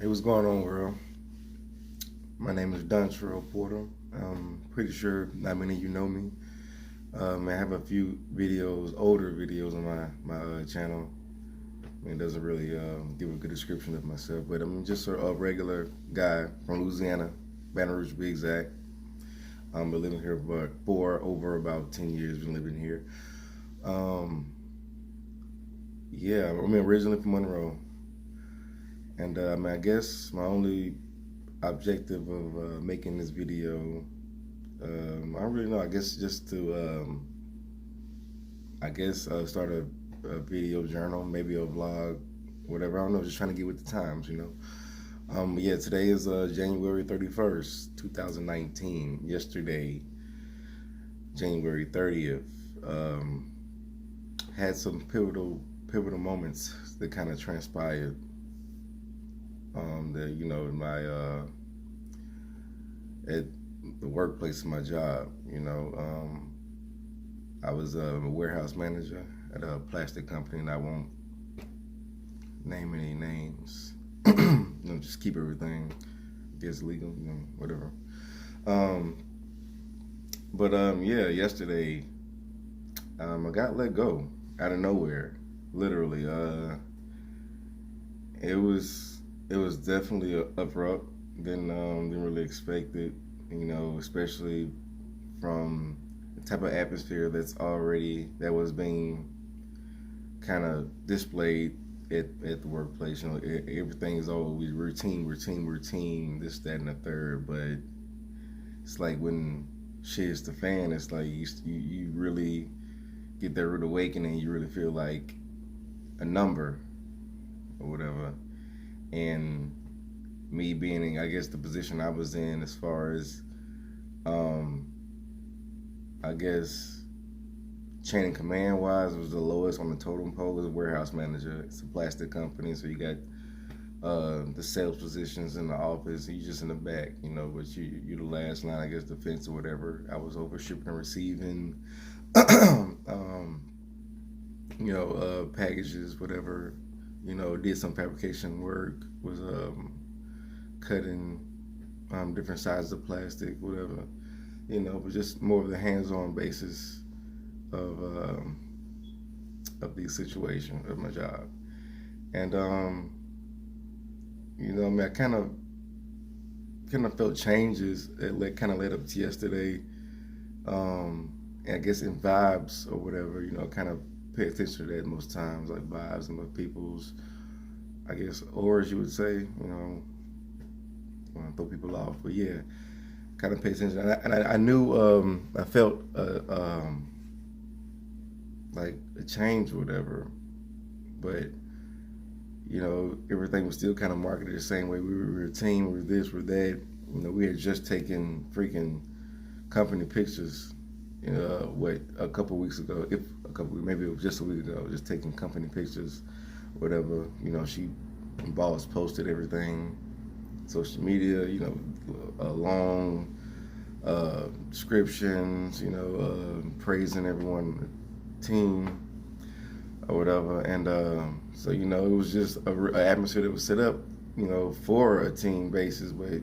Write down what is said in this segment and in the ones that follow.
Hey, what's going on, world? My name is Dontreal Porter. I'm pretty sure not many of you know me. I have a few videos, older videos on my channel. I mean, it doesn't really give a good description of myself, but I'm just a regular guy from Louisiana, Baton Rouge to be exact. Been living here for over about 10 years. Been living here. Um, yeah, I'm originally from Monroe, and I guess my only objective of making this video, I don't really know. I guess just to, start a video journal, maybe a vlog, whatever. I don't know. Just trying to get with the times. Yeah. Today is January 31st, 2019. Yesterday, January 30th, had some pivotal moments that kind of transpired. That in my at the workplace, my job. I was a warehouse manager at a plastic company, and I won't name any names. Just keep everything, I guess, legal, whatever. Um, yeah, yesterday, I got let go out of nowhere, literally. It was definitely abrupt. Didn't really expect it. Especially from the type of atmosphere that was being kind of displayed at the workplace. Everything is always routine, this, that, and the third. But it's like when shit hits the fan, it's like you really get that rude awakening. You really feel like a number or whatever. And me being in, I guess, the position I was in, as far as I guess chain of command wise, was the lowest on the totem pole as a warehouse manager. It's a plastic company, so you got the sales positions in the office, and you just in the back, but you the last line, I guess, defense or whatever. I was over shipping and receiving packages, whatever. Did some fabrication work, was cutting different sizes of plastic, whatever. But just more of the hands-on basis of the situation of my job. And I kind of felt changes that kind of led up to yesterday. I guess in vibes or whatever, kind of pay attention to that most times, like vibes and what people's, I guess, auras, you would say. Want to throw people off, but yeah, kind of pay attention. And I knew, I felt like a change or whatever, but everything was still kind of marketed the same way. We were a team, we were this, we were that. We had just taken freaking company pictures. A couple weeks ago, maybe it was just a week ago, just taking company pictures, whatever. Boss posted everything, social media, long descriptions, praising everyone, team, or whatever. And so, it was just an atmosphere that was set up, for a team basis, but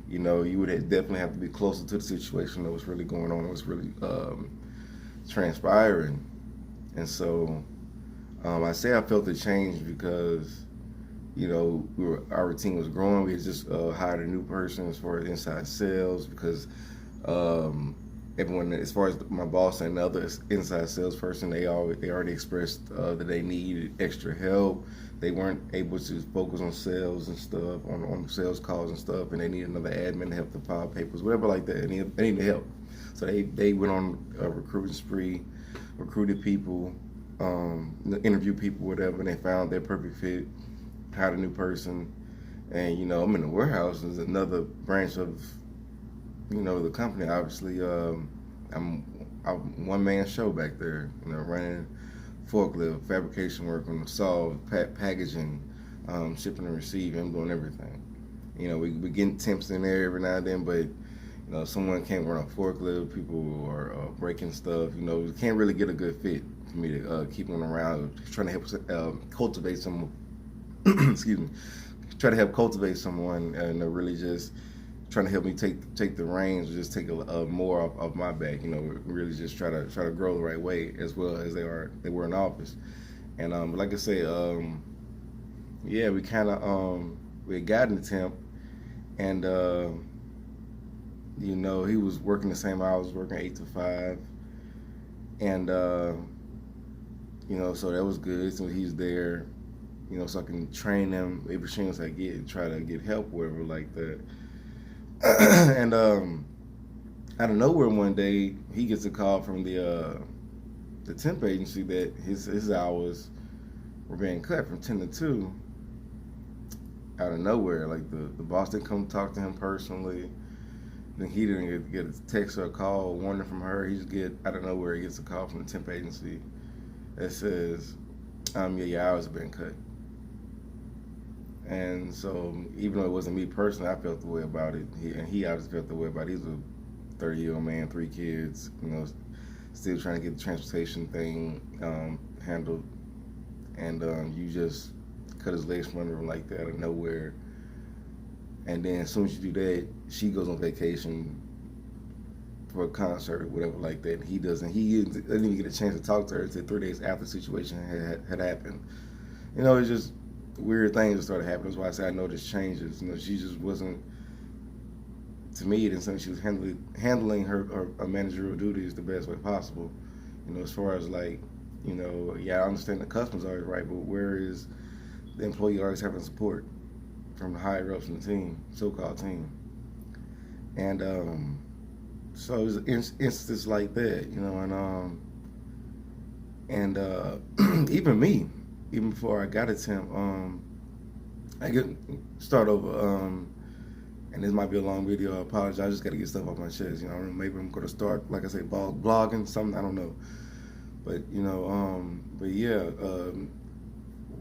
you would definitely have to be closer to the situation that was really going on, that was really transpiring. And so I say I felt the change because, our team was growing. We had just hired a new person as far as inside sales, because everyone, as far as my boss and the other inside salesperson, they already expressed that they needed extra help. They weren't able to focus on sales and stuff, on sales calls and stuff, and they needed another admin to help them file papers, whatever like that. They needed help. So they went on a recruiting spree, recruited people, interviewed people, whatever, and they found their perfect fit, hired a new person. And, I'm in the warehouse. There's another branch of, the company. Obviously, I'm one-man show back there, running forklift, fabrication work on the saw, packaging, shipping and receiving. I'm doing everything. We getting temps in there every now and then, but someone can't run a forklift. People are breaking stuff. You can't really get a good fit for me to keep them around. Trying to help cultivate some, excuse me, try to help cultivate someone and really just trying to help me take the reins, just take a more off my back. Really just try to grow the right way as well as they were in office. And like I say, yeah, we kind of we had gotten the temp, and he was working the same hours, working 8 to 5, and so that was good. So he's there, so I can train them every chance I get and try to get help wherever like that. And out of nowhere one day he gets a call from the temp agency that his hours were being cut from 10 to 2. Out of nowhere, like the boss didn't come talk to him personally. Then he didn't get a text or a call or warning from her. He just out of nowhere, he gets a call from the temp agency that says, yeah, your hours have been cut. And so even though it wasn't me personally, I felt the way about it. He obviously felt the way about it. He's a 30-year-old man, 3 kids, still trying to get the transportation thing handled. And you just cut his legs from under him like that out of nowhere. And then as soon as you do that, she goes on vacation for a concert or whatever like that. And he doesn't even get a chance to talk to her until 3 days after the situation had happened. It's just weird things that started happening. That's why I say I noticed changes. She just wasn't, to me, it didn't seem she was handling her managerial duties the best way possible. As far as like, yeah, I understand the customer's always right, but where is the employee always having support from the higher ups in the team, so-called team? And so it was instances like that, and even before I got a temp, I get start over, and this might be a long video. I apologize. I just got to get stuff off my chest. Maybe I'm gonna start, like I say, blogging something. I don't know, but yeah.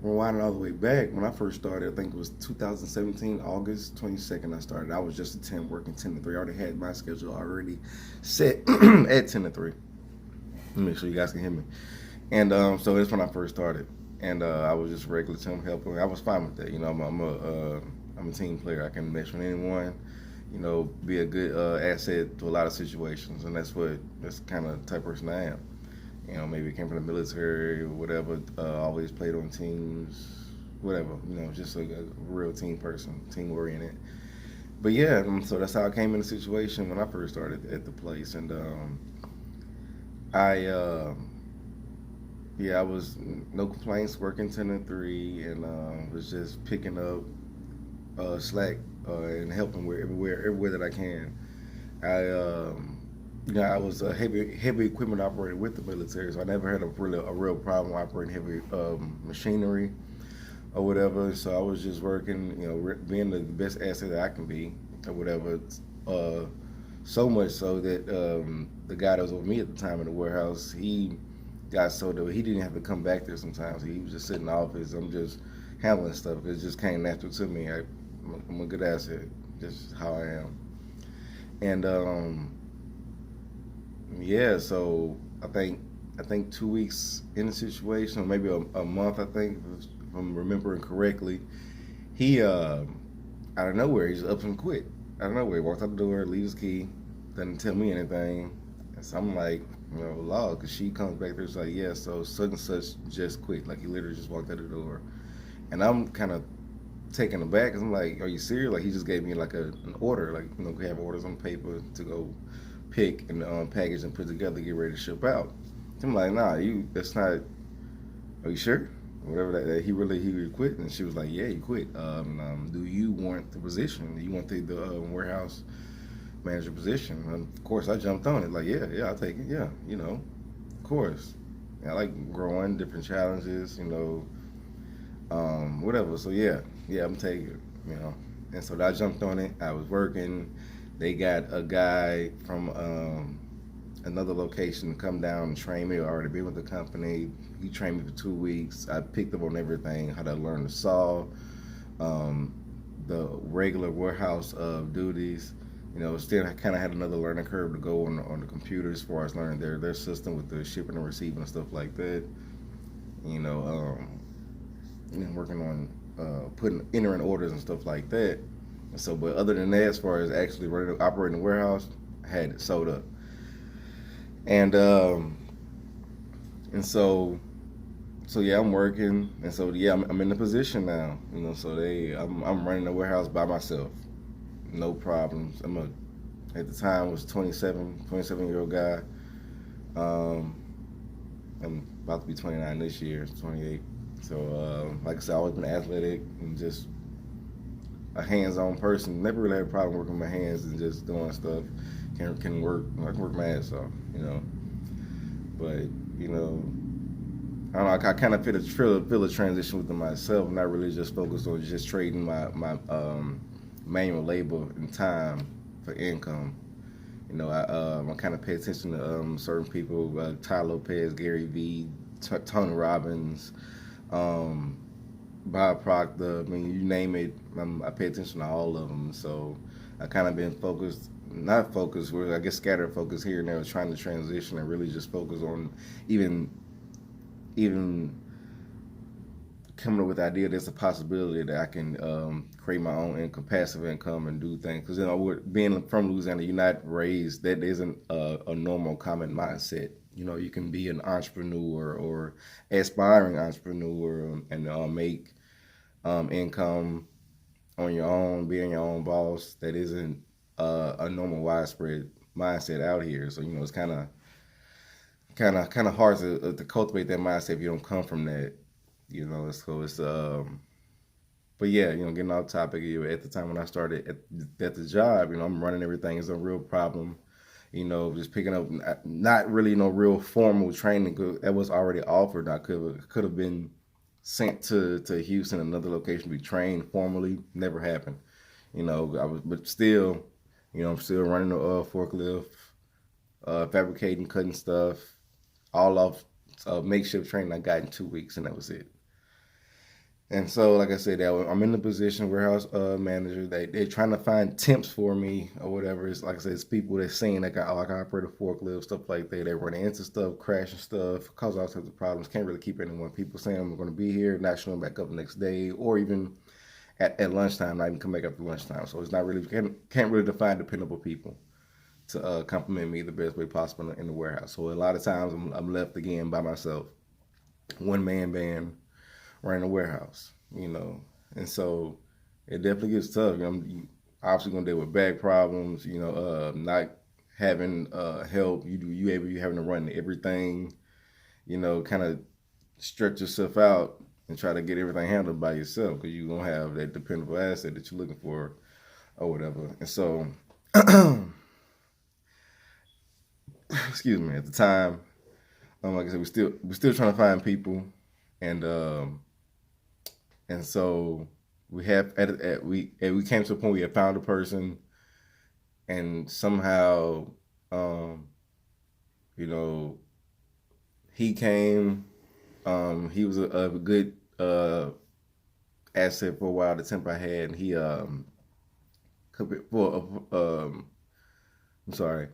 Rewinding all the way back, when I first started, I think it was 2017, August 22nd I started. I was just a temp working 10 to 3. I already had my schedule already set at 10 to 3. Let me make sure you guys can hear me. And so that's when I first started. And I was just regular temp helper. I was fine with that. I'm a team player. I can mesh with anyone, be a good asset to a lot of situations. And that's kind of the type of person I am. Maybe came from the military or whatever, always played on teams, whatever, just a real team person, team-oriented. But yeah, so that's how I came in the situation when I first started at the place. And I was, no complaints, working 10 to 3, and was just picking up slack and helping everywhere that I can. I was a heavy equipment operator with the military, so I never had a real problem operating heavy machinery or whatever. So I was just working, being the best asset that I can be or whatever. So much so that the guy that was over me at the time in the warehouse, he got so that he didn't have to come back there sometimes. He was just sitting in the office. I'm just handling stuff. It just came natural to me. I'm a good asset, just how I am. And yeah, so I think 2 weeks in the situation, or maybe a month, I think, if I'm remembering correctly, he out of nowhere, he just up and quit. Out of nowhere, he walked out the door, leaves his key, doesn't tell me anything. And so I'm like, Lord, because she comes back there, she's like, yeah, so such and such just quit. Like, he literally just walked out the door. And I'm kind of taken aback, because I'm like, are you serious? Like, he just gave me like an order, like, we have orders on paper to go pick and package and put together, get ready to ship out. I'm like, nah, that's not, are you sure? Whatever that he quit. And she was like, yeah, he quit. Do you want the position? Do you want the warehouse manager position? And of course, I jumped on it. Like, yeah, I'll take it. Yeah, of course. And I like growing, different challenges, whatever. So yeah, I'm taking it, And so I jumped on it. I was working. They got a guy from another location to come down and train me. I already been with the company. He trained me for 2 weeks. I picked up on everything, how to learn to saw, the regular warehouse duties. Still kind of had another learning curve to go on the computer as far as learning their system with the shipping and receiving and stuff like that. Working on putting entering orders and stuff like that. And so, but other than that, as far as actually running operating the warehouse, I had it sold up, and and so yeah, I'm working, and so yeah, I'm in the position now. So I'm running the warehouse by myself, no problems. At the time was 27-year-old guy. Um, I'm about to be 29 this year, 28. So like I said, I've always been athletic and just a hands-on person. Never really had a problem working with my hands and just doing stuff. Can work. I can work my ass off, But you know, I don't know. I kind of feel a transition within myself. I'm not really just focused on just trading my manual labor and time for income. I kind of pay attention to certain people, Ty Lopez, Gary Vee, Tony Robbins, um, Bob Proctor. I mean, you name it, I pay attention to all of them. So I kind of been focused, not focused, I guess scattered focus here and there, trying to transition and really just focus on even even coming up with the idea there's a possibility that I can create my own income, passive income, and do things. Because being from Louisiana, you're not raised, that isn't a normal common mindset. You can be an entrepreneur or aspiring entrepreneur and make income on your own, being your own boss. That isn't a normal widespread mindset out here. So it's kind of hard to cultivate that mindset if you don't come from that. So it's but yeah, getting off topic, at the time when I started at the job, I'm running everything. It's a real problem. Just picking up, not really no real formal training that was already offered. I could have been sent to Houston, another location, to be trained formally. Never happened. But still, I'm still running the forklift, fabricating, cutting stuff, all off makeshift training I got in 2 weeks, and that was it. And so, like I said, I'm in the position warehouse manager. They're trying to find temps for me or whatever. It's like I said, it's people that's saying like I operate a forklift, stuff like that. They're running into stuff, crashing stuff, cause all sorts of problems. Can't really keep anyone. People saying I'm going to be here, not showing back up the next day, or even at lunchtime, not even come back after lunchtime. So it's not really can't really define dependable people to compliment me the best way possible in the warehouse. So a lot of times I'm left again by myself, one man band running a warehouse. And so it definitely gets tough. You obviously gonna deal with back problems, not having help. You having to run everything, kind of stretch yourself out and try to get everything handled by yourself because you gonna have that dependable asset that you're looking for or whatever. And so, excuse me, at the time, like I said, we're still trying to find people, and and so we came to a point we had found a person, and somehow, um, you know, he came. He was a good asset for a while. The temp I had, and he for I'm sorry.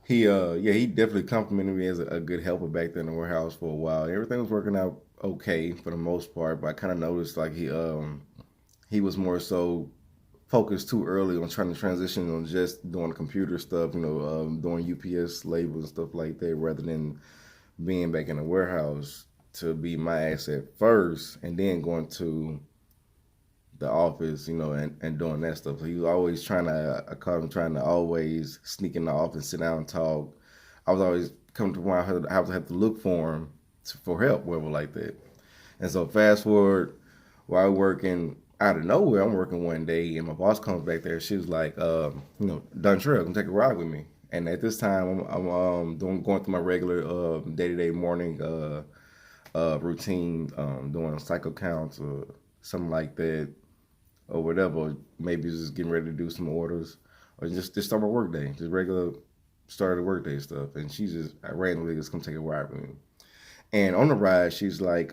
He definitely complimented me as a good helper back there in the warehouse for a while. Everything was working out okay for the most part, but I kind of noticed like he was more so focused too early on trying to transition on just doing computer stuff, doing UPS labels and stuff like that, rather than being back in the warehouse to be my asset first, and then going to the office, and doing that stuff. So he was always I caught him trying to always sneak in the office, sit down and talk. I was always coming to where I would have to look for him for help, whatever like that. And so fast forward, while I'm working out of nowhere, I'm working one day and my boss comes back there. She was like, Dontreal, come take a ride with me. And at this time, I'm going through my regular day-to-day morning routine, doing cycle counts or something like that, or whatever. Maybe just getting ready to do some orders, or just start my work day, just regular start of the work day stuff. And she just randomly just come take a ride with me. And on the ride, she's like,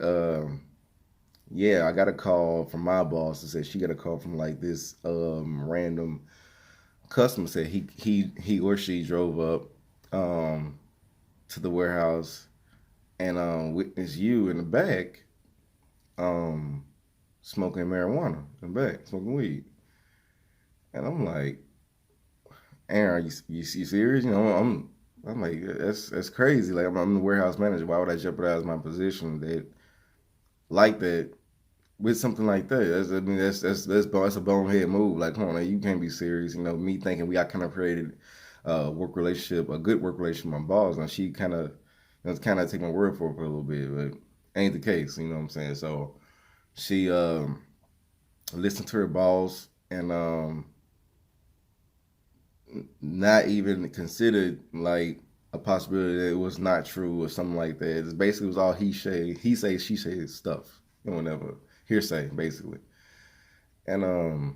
"Yeah, I got a call from my boss that said she got a call from like this random customer said he or she drove up to the warehouse and witnessed you in the back smoking marijuana in the back, smoking weed. And I'm like, Aaron, you serious? I'm like, that's crazy. Like I'm the warehouse manager. Why would I jeopardize my position that with something like that? That's a bonehead move. Like, come on, like, you can't be serious. Me thinking we got kind of created a good work relationship with my boss, and she kind of take my word for it for a little bit, but ain't the case. You know what I'm saying? So she listened to her boss and not even considered like a possibility that it was not true or something like that. It basically was all he say, she say stuff, whatever hearsay, basically. And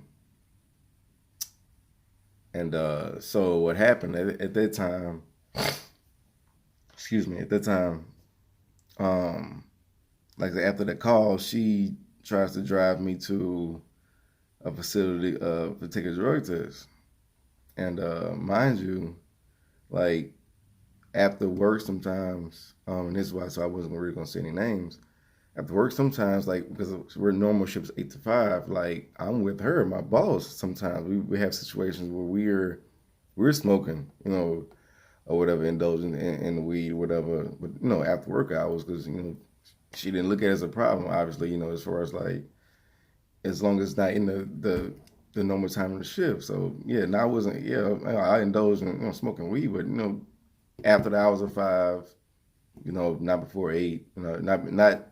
so what happened at that time? Excuse me. At that time, um, like after the call, she tries to drive me to a facility to take a drug test. And mind you, like after work sometimes, and this is why so I wasn't really gonna say any names. After work sometimes, like because we're normal shifts 8 to 5, like I'm with her, my boss. Sometimes we have situations where we're smoking, or whatever, indulging in the weed, or whatever. But after work hours, because she didn't look at it as a problem. Obviously, as far as like as long as it's not in the normal time of the shift. So yeah, and I wasn't. Yeah, I indulged in smoking weed, but after the hours of 5, not before 8, not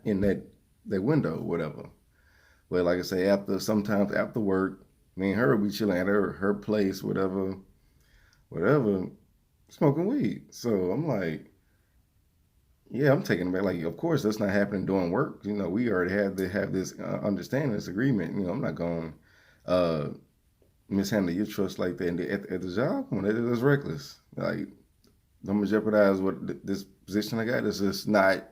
in that window, whatever. But like I say, sometimes after work, me and her would be chilling at her place, whatever, smoking weed. So I'm like, yeah, I'm taking it back. Like, of course, that's not happening during work. We already have this understanding, this agreement. I'm not going uh, mishandle your trust like that at the job. Come on, that's reckless. Like, I'm gonna jeopardize this position I got. It's not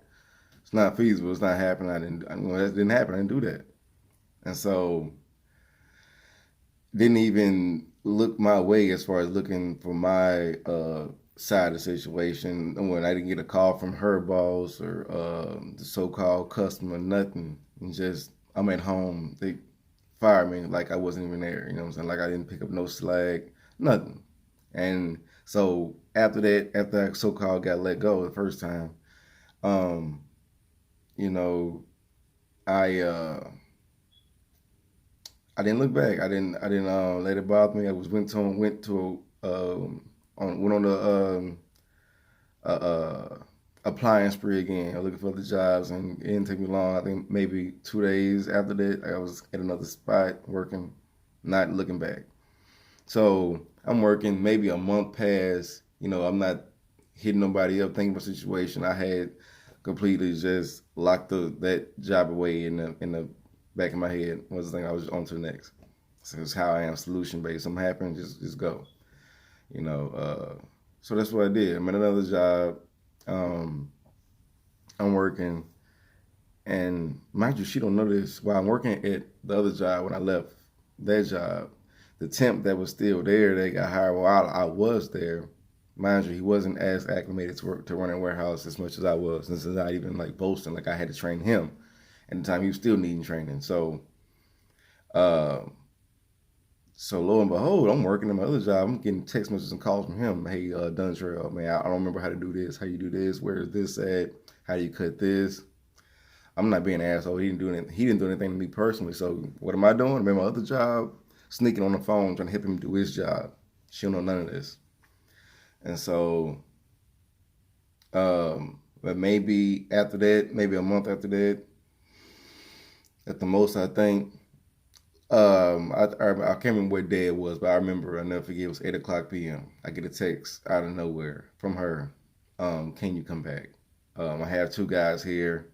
feasible. It's not happening. That didn't happen. I didn't do that. And so didn't even look my way as far as looking for my side of the situation. When I didn't get a call from her boss or the so-called customer, nothing. And just I'm at home. They fired me like I wasn't even there. You know what I'm saying? Like I didn't pick up no slack, nothing. And so after I so-called got let go the first time, um, you know, I I didn't look back. I didn't let it bother me. I was went to on went on a applying spree again. I was looking for other jobs, and it didn't take me long. I think maybe 2 days after that, I was at another spot working, not looking back. So I'm working maybe a month past. I'm not hitting nobody up, thinking about the situation. I had completely just locked that job away in the back of my head. Was the thing I was on to the next. So it's how I am, solution based. Something happened, just go. You know. So that's what I did. I'm at another job. Um, I'm working, and mind you, she don't know this. While I'm working at the other job, when I left that job, the temp that was still there, they got hired while I was there. Mind you, he wasn't as acclimated to running a warehouse as much as I was. This is not even like boasting. Like I had to train him. At the time, he was still needing training. Uh, so lo and behold, I'm working at my other job. I'm getting text messages and calls from him. Hey, Dontreal, man, I don't remember how to do this. How you do this? Where is this at? How do you cut this? I'm not being an asshole. He didn't do anything to me personally. So what am I doing? I'm at my other job, sneaking on the phone, trying to help him do his job. She don't know none of this. And so, but maybe after that, maybe a month after that, at the most, I think. I can't remember what day it was, but I remember I never forget. It was 8 o'clock p.m. I get a text out of nowhere from her. Can you come back? I have two guys here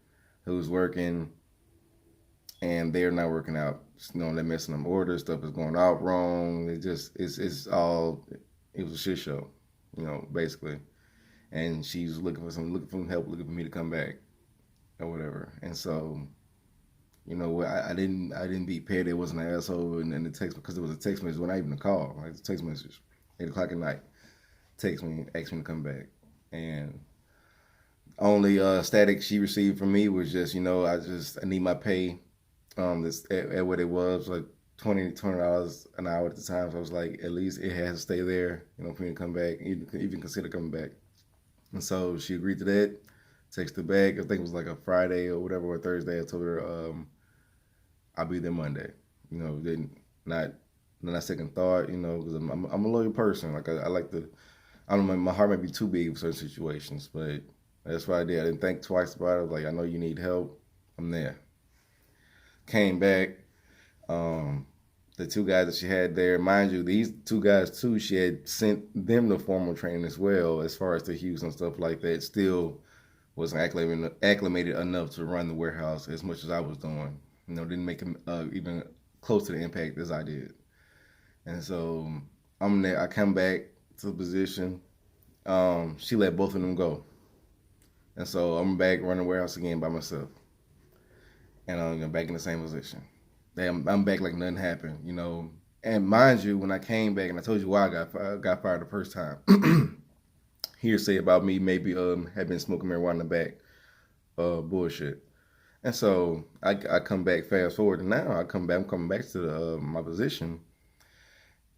who's working, and they're not working out. They're messing them orders. Stuff is going out wrong. It's all. It was a shit show, basically. And she's looking for help, looking for me to come back or whatever. And so, I didn't be petty. It wasn't an asshole in the text because it was a text message. It wasn't even a call. Like, it's a text message. 8 o'clock at night. Text me, ask me to come back. And only static she received from me was just, I need my pay. This at what it was like $20 an hour at the time. So I was like, at least it has to stay there, for me to come back, even consider coming back. And so she agreed to that. Texted back. I think it was like a Friday or whatever, or Thursday. I told her I'll be there Monday. Didn't not second thought. Because I'm a loyal person. Like I like to. I don't know. My heart might be too big for certain situations, but that's what I did. I didn't think twice about it. I was like, I know you need help. I'm there. Came back. Um, the two guys that she had there, mind you, these two guys too, she had sent them the formal training as well, as far as the Hughes and stuff like that. Still wasn't acclimated enough to run the warehouse as much as I was doing. Didn't make him even close to the impact as I did. And so I'm there. I come back to the position. She let both of them go, and so I'm back running the warehouse again by myself, and I'm back in the same position. I'm back like nothing happened. And mind you, when I came back, and I told you why I got fired the first time. Hearsay about me maybe had been smoking marijuana in the back, bullshit. And so I come back, fast forward, and now I'm coming back to my position,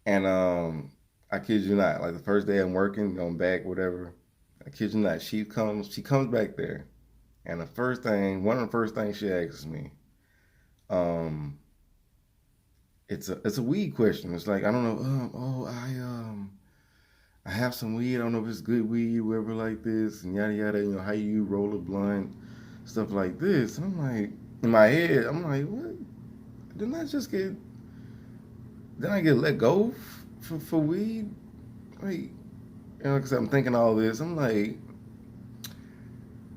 and I kid you not, like the first day I'm working, I'm back, whatever. I kid you not, she comes back there, and one of the first things she asks me, um, it's a weed question. It's like, I don't know, I have some weed. I don't know if it's good weed, whatever like this, and yada yada. How you roll a blunt, stuff like this. And I'm like, in my head, I'm like, what? Didn't I just get? Didn't I get let go for weed? Like, because I'm thinking all this. I'm like,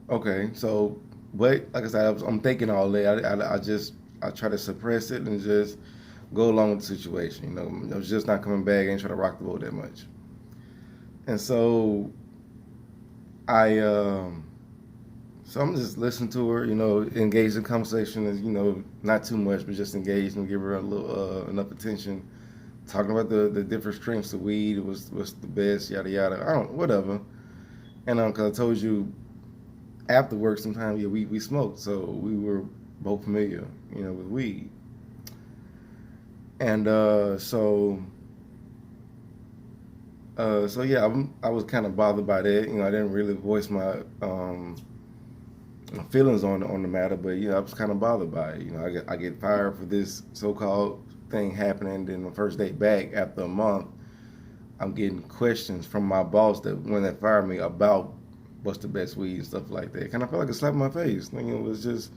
okay, so, but like I said, I'm thinking all that. I try to suppress it and just go along with the situation. I was just not coming back. I ain't trying to rock the boat that much. And so I so I'm just listening to her, engaged in conversation, is not too much, but just engaged and give her a little enough attention, talking about the different strengths of weed, what's the best, yada yada. I don't whatever. And because I told you after work, sometimes we smoked, so we were both familiar, with weed. And so yeah, I was kind of bothered by that. I didn't really voice my feelings on the matter, but I was kind of bothered by it. I get fired for this so-called thing happening. Then the first day back after a month, I'm getting questions from my boss that fired me about what's the best weed and stuff like that. Kind of felt like a slap in my face. It was just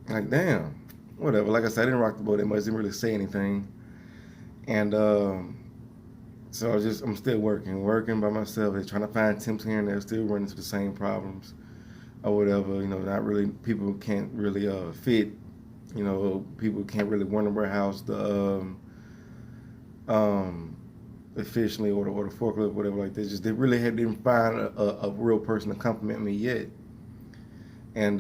like, damn, whatever. Like I said, I didn't rock the boat that much. Didn't really say anything, and. So I'm still working by myself. They're trying to find temps here and there, still running into the same problems or whatever. Not really, people can't really fit. People can't really run the warehouse efficiently or the forklift, whatever like this. Just they really didn't find a real person to compliment me yet. And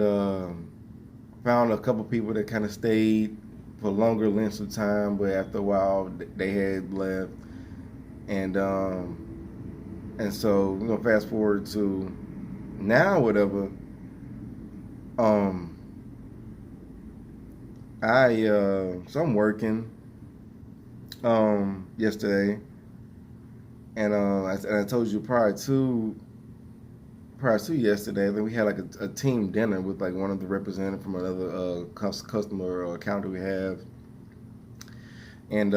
found a couple people that kind of stayed for longer lengths of time, but after a while they had left. And so fast forward to now, whatever. I'm working yesterday, and I told you prior to yesterday, then we had like a team dinner with like one of the representatives from another customer or account that we have, and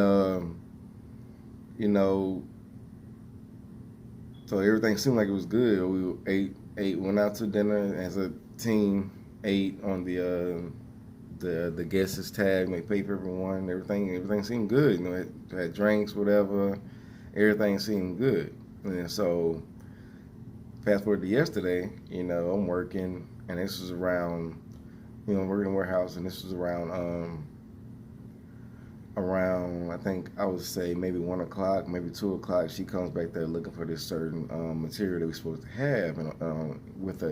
so everything seemed like it was good. We went out to dinner as a team, ate on the guests tab, they paid for everyone. Everything seemed good. Had drinks, whatever. Everything seemed good. And so fast forward to yesterday, I'm working, and this was around, working in a warehouse, and this was around I think I would say maybe 1 o'clock, maybe 2 o'clock. She comes back there looking for this certain material that we're supposed to have, and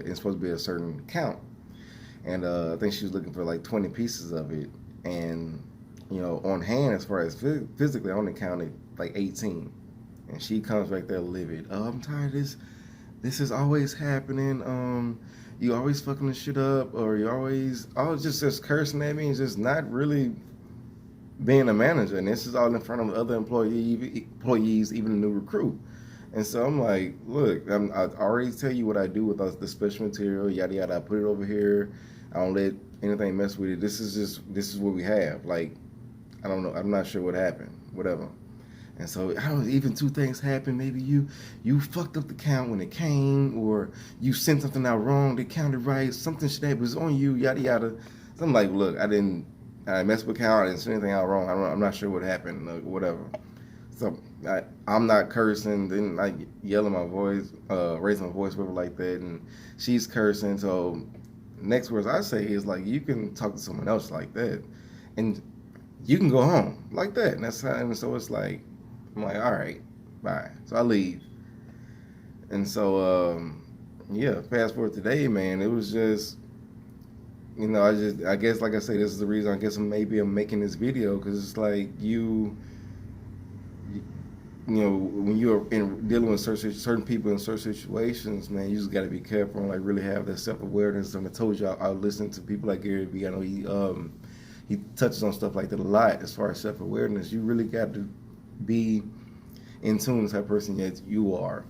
it's supposed to be a certain count. And I think she was looking for like 20 pieces of it, and on hand, as far as physically, I only counted like 18. And she comes back there livid. I'm tired of this. This is always happening. you always fucking the shit up, or you always just cursing at me and just not really being a manager. And this is all in front of other employees, even the new recruit. And so I'm like, look, I already tell you what I do with the special material, yada yada. I put it over here. I don't let anything mess with it. This is what we have. Like, I don't know. I'm not sure what happened. Whatever. And so I don't know, even two things happened. Maybe you fucked up the count when it came, or you sent something out wrong. They counted right. Something that was on you. Yada yada. So I'm like, look, I messed with count. I didn't send anything out wrong. I'm not sure what happened. Whatever. So I'm not cursing. Didn't like yelling my voice, raising my voice with her like that. And she's cursing. So next words I say is like, you can talk to someone else like that, and you can go home like that. And that's how. And so it's like, I'm like, all right, bye. So I leave. And so yeah, fast forward today, man. It was just, I guess like I say, this is the reason I guess I'm making this video, because it's like when you're dealing with certain people in certain situations, man, you just got to be careful and like really have that self-awareness. And I told you I listen to people like Gary Vee. I know he touches on stuff like that a lot as far as self-awareness. You really got to be in tune with that person that you are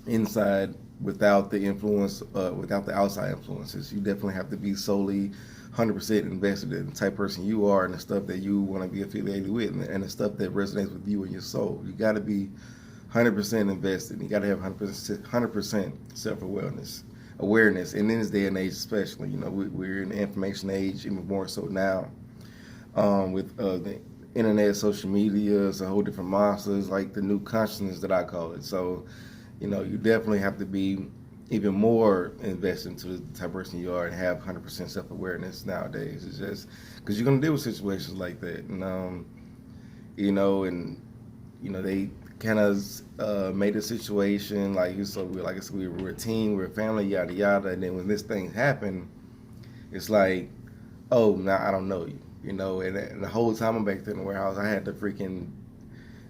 inside, without the influence, without the outside influences. You definitely have to be solely 100% invested in the type of person you are and the stuff that you want to be affiliated with, and the stuff that resonates with you and your soul. You got to be 100% invested. You got to have 100% self-awareness. And in this day and age especially, we're in the information age, even more so now, with the internet, social media. It's a whole different monster. It's like the new consciousness that I call it. So you definitely have to be even more invested into the type of person you are and have 100% self-awareness nowadays. It's just because you're going to deal with situations like that. And, they kind of made a situation like, so like I said, we were a team, we're a family, yada, yada. And then when this thing happened, it's like, oh, now I don't know you, and the whole time I'm back there in the warehouse, I had to freaking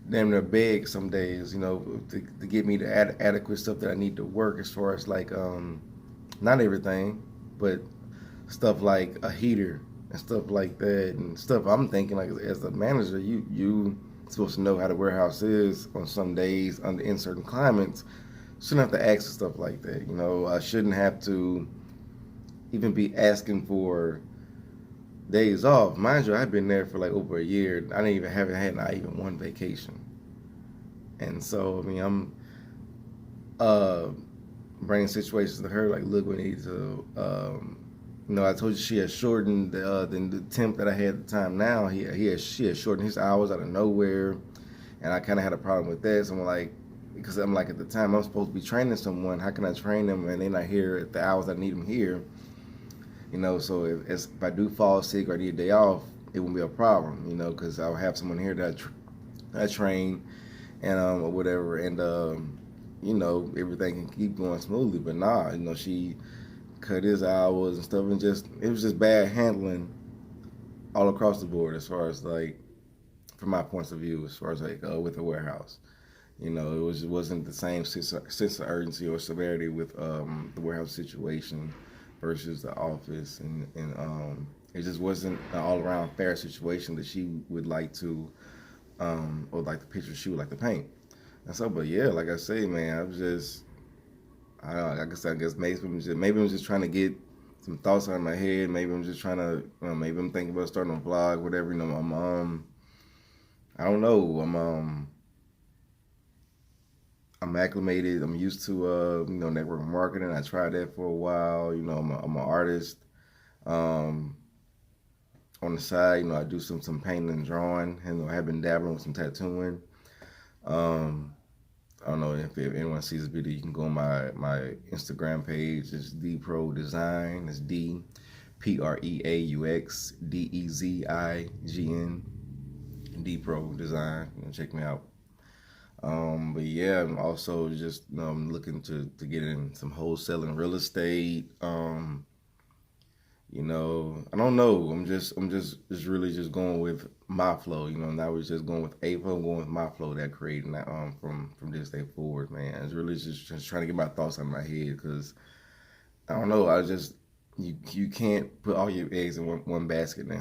damn near beg some days, to get me the adequate stuff that I need to work, as far as like, not everything, but stuff like a heater and stuff like that, and stuff I'm thinking like, as a manager, you supposed to know how the warehouse is on some days in certain climates. Shouldn't have to ask for stuff like that, I shouldn't have to even be asking for days off. Mind you, I've been there for like over a year. I haven't had not even one vacation. And so, I'm bringing situations to her like, look, we need to, I told you she had shortened the temp that I had at the time. Now she had shortened his hours out of nowhere, and I kind of had a problem with that. So I'm like, because I'm like, at the time I'm supposed to be training someone. How can I train them and they're not here at the hours I need them here? So if I do fall sick or I need a day off, it won't be a problem, because I'll have someone here that I train and or whatever, and everything can keep going smoothly. But nah, she cut his hours and stuff, and it was just bad handling all across the board, as far as like, from my points of view, as far as like with the warehouse. It wasn't the same sense of urgency or severity with the warehouse situation versus the office, and it just wasn't an all-around fair situation that she would like to, or like the picture she would like to paint. And so, but yeah, like I say, man, I was just, I guess maybe I'm just trying to get some thoughts out of my head. Maybe I'm just trying to, maybe I'm thinking about starting a vlog, whatever. I don't know. I'm acclimated. I'm used to network marketing. I tried that for a while. I'm an artist. On the side, I do some painting and drawing, and I have been dabbling with some tattooing. I don't know if anyone sees this video. You can go on my Instagram page. It's DPro Design. It's DPreauxDezign. DPro Design. Check me out. But yeah, I'm also just I'm looking to get in some wholesaling real estate. I don't know. I'm just really just going with my flow. Now we're just going with April. I'm going with my flow that I created from this day forward, man. It's really just trying to get my thoughts out of my head, because I don't know. I just you can't put all your eggs in one basket and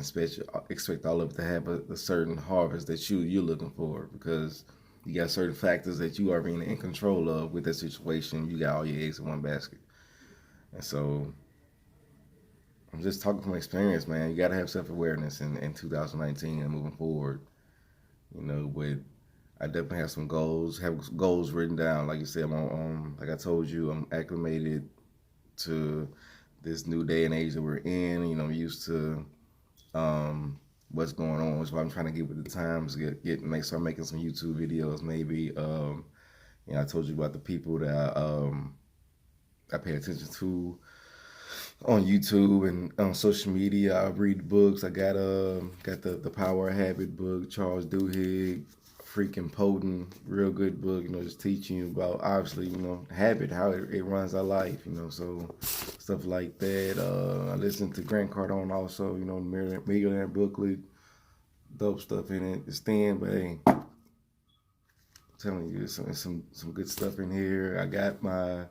expect all of it to have a certain harvest that you're looking for, because you got certain factors that you are being in control of with that situation. You got all your eggs in one basket, and so I'm just talking from experience, man. You got to have self awareness in 2019 and moving forward. But I definitely have some goals. Have goals written down. Like you said, like I told you, I'm acclimated to this new day and age that we're in. I'm used to what's going on. That's why I'm trying to get with the times, start making some YouTube videos. Maybe I told you about the people that I pay attention to on YouTube and on social media. I read books. I got the Power of Habit book, Charles Duhigg, freaking potent, real good book. Just teaching you about, obviously, habit, how it runs our life. So stuff like that. I listen to Grant Cardone also. Millionaire Booklet, dope stuff in it. It's thin, but hey, I'm telling you, there's some good stuff in here. I got my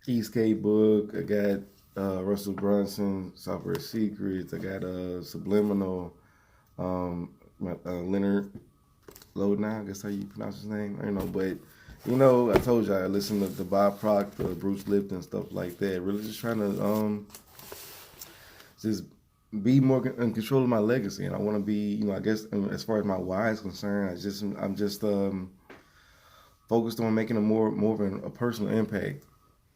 Eastgate book. I got Russell Brunson, Software Secrets. I got Subliminal, Leonard Lodna, I guess how you pronounce his name. But I told you I listened to Bob Proctor, Bruce Lipton, stuff like that. Really just trying to just be more in control of my legacy, and I want to be, I guess, as far as my why is concerned, I'm just focused on making more of a personal impact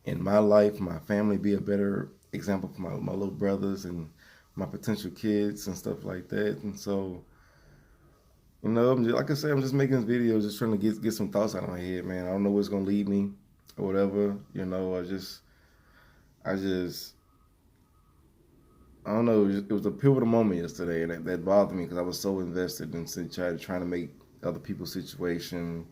in my life, my family, be a better example for my little brothers and my potential kids and stuff like that. And so, like I said, I'm just making this video, just trying to get some thoughts out of my head, man. I don't know what's gonna lead me or whatever. I don't know. It was a pivotal moment yesterday, and that bothered me because I was so invested in trying to make other people's situation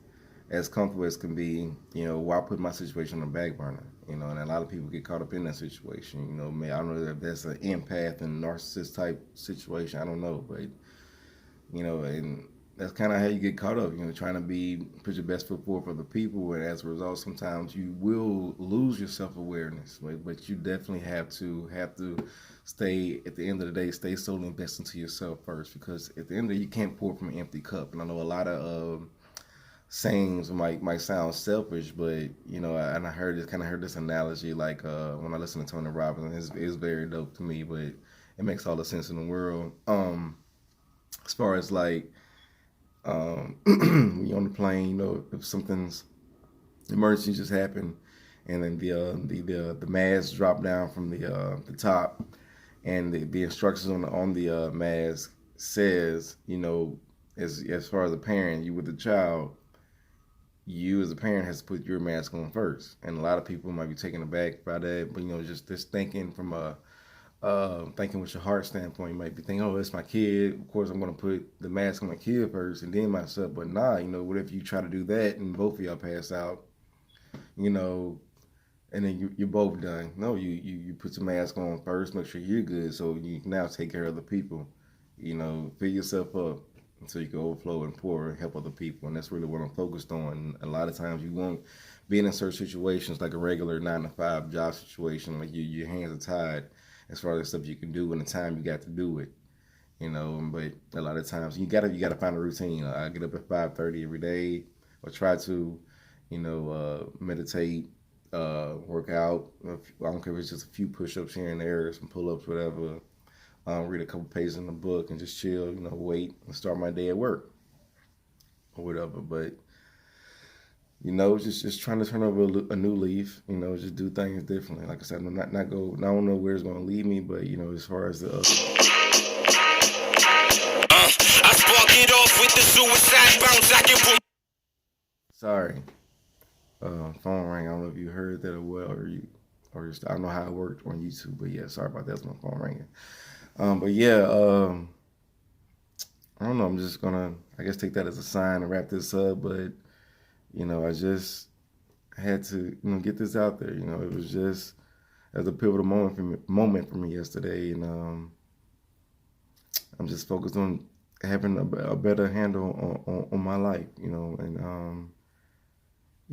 as comfortable as can be, while putting my situation on the back burner, and a lot of people get caught up in that situation, I don't know if that's an empath and narcissist type situation, I don't know, but, and that's kind of how you get caught up, trying to put your best foot forward for the people, and as a result, sometimes you will lose your self-awareness, but you definitely have to stay, at the end of the day, stay solely invested into yourself first, because at the end of the day, you can't pour from an empty cup, and I know a lot of sayings might sound selfish, but and I heard this analogy, like when I listen to Tony Robbins, it's very dope to me, but it makes all the sense in the world. As far as like when you're on the plane, if something's emergency just happened, and then the mask drop down from the top, and the instructions on the mask says, as far as a parent, you with the child, you as a parent has to put your mask on first, and a lot of people might be taken aback by that. But just thinking from a thinking with your heart standpoint, you might be thinking, "Oh, it's my kid. Of course, I'm going to put the mask on my kid first, and then myself." But nah, what if you try to do that and both of y'all pass out? And then you're both done. No, you put your mask on first, make sure you're good, so you can now take care of the people. Fill yourself up so you can overflow and pour and help other people. And that's really what I'm focused on. A lot of times you won't be in certain situations, like a regular 9-to-5 job situation, like your hands are tied as far as the stuff you can do and the time you got to do it. But a lot of times you gotta find a routine. I get up at 5:30 every day, or try to, meditate, work out. I don't care if it's just a few push-ups here and there, some pull-ups, whatever. Read a couple pages in the book and just chill, wait and start my day at work or whatever. But just trying to turn over a new leaf. Just do things differently. Like I said, I don't know where it's going to lead me, but as far as the I spark it off with the suicide bounce. I can put. Sorry, phone rang. I don't know if you heard that or what, or just, I don't know how it worked on YouTube, but yeah, sorry about that. That's my phone ringing. But yeah, I don't know. I'm just gonna, I guess, take that as a sign to wrap this up. But I just had to, get this out there. It was just as a pivotal moment for me yesterday, and I'm just focused on having a better handle on my life. And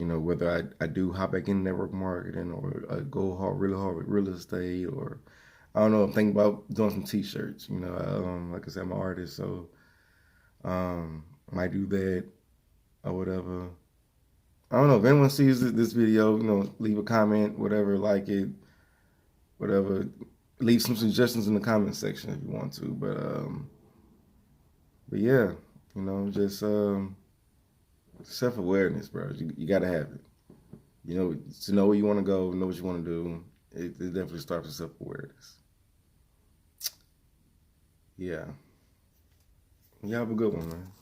whether I do hop back in network marketing or I go really hard with real estate, or I don't know, I'm thinking about doing some t-shirts. Like I said, I'm an artist, so might do that or whatever. I don't know if anyone sees this video, leave a comment, whatever, like it, whatever. Leave some suggestions in the comment section if you want to. But yeah, just self-awareness, bro. You gotta have it. To know where you want to go, know what you want to do. It definitely starts with self-awareness. Yeah. You have a good one, man.